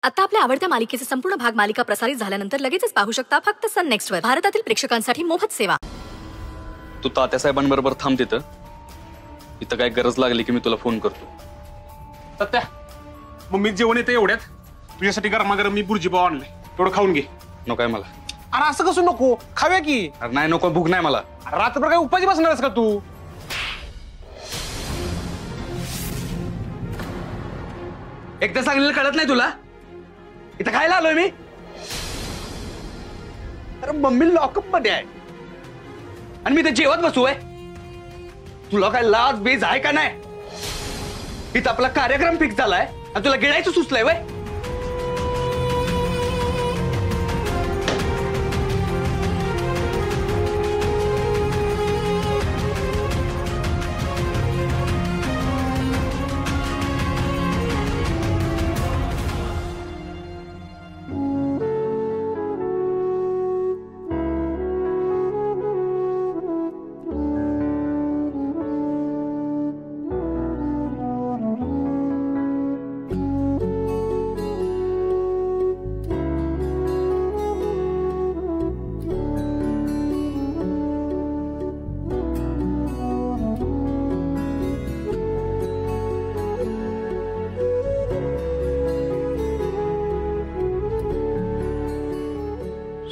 आता आपल्या आवडत्या मालिकेचे संपूर्ण भाग मालिका प्रसारित झाल्यानंतर लगेचच पाहू शकता फक्त सन नेक्स्ट वर. भारतातील प्रेक्षकांसाठी मोफत सेवा. तू तात्या साहेबांबरोबर थांब तिथं. इथं काय गरज लागली की मी तुला फोन करतो. तात्या मम्मी जेवण येते एवढ्यात. तुझ्यासाठी गरमागरम मी बुर्जी पाव आणले, थोडं खाऊन घे. नको आहे मला. अरे असं कसं नको, खाव्या की. अरे नाही नको, भूक नाही मला. अरे रात्रभर काय उपाशी बसणारस का तू? एकदा सांगलेलं कळत नाही तुला? इथं खायला आलोय मी. अरे मम्मी लॉकअप मध्ये आहे आणि मी इथे जेवत बसू आहे. तुला काय लाज बीज आहे का नाही? इथं आपला कार्यक्रम फिक्स झालाय आणि तुला गिळायचं सुचलंय वय?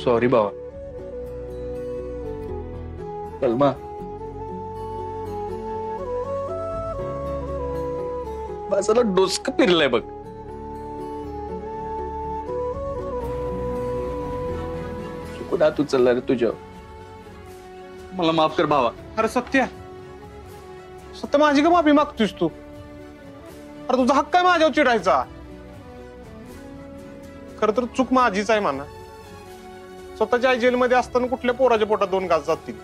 सॉरी बाबा. सलमा, माझं डोसकं फिरलंय बघ. चुकून हात उचलला रे तुझ्या. मला माफ कर भावा. अरे सत्य माझी का माफी मागतोस तू? अरे तुझा हक्क आहे माझ्यावर चिडायचा. खर तर चूक माझीच आहे म्हणा. स्वतःच्या आई जेलमध्ये असताना कुठल्या पोराच्या पोटात 2 घास जातील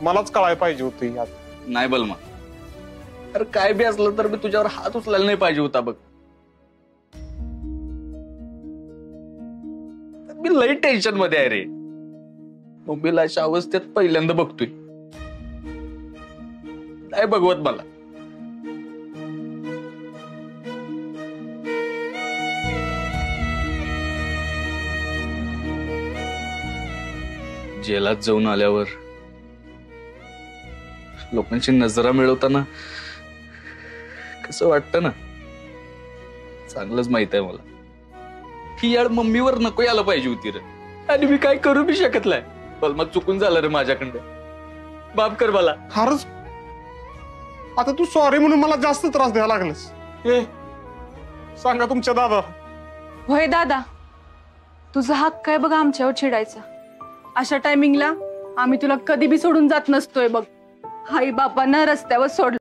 मलाच कळायला पाहिजे होतं यात. नाही बलमा, अरे काय बी असलं तर मी तुझ्यावर हात उचलायला नाही पाहिजे होता बघ. मी लई टेन्शन मध्ये आहे रे. मम्मीला अशा अवस्थेत पहिल्यांदा बघतोय. नाही बघवत मला. जेलात जाऊन आल्यावर लोकांची नजरा मिळवताना कसं वाटतं ना, चांगलंच माहित आहे मला. ही याड मम्मीवर नको यायला पाहिजे होती रे. आणि मी काय करू बी शकत नाही. बलमा चुकून झालं रे माझ्याकडं. माफ कर मला. खरंच आता तू सॉरी म्हणून मला जास्त त्रास द्यायला लागलास. सांगा तुमच्या दादा. होय दादा, तुझा हक्क आहे बघ आमच्यावर चिडायचा. अशा टायमिंगला आम्ही तुला कधी बी सोडून जात नसतोय बघ. आई बापांना रस्त्यावर सोडलं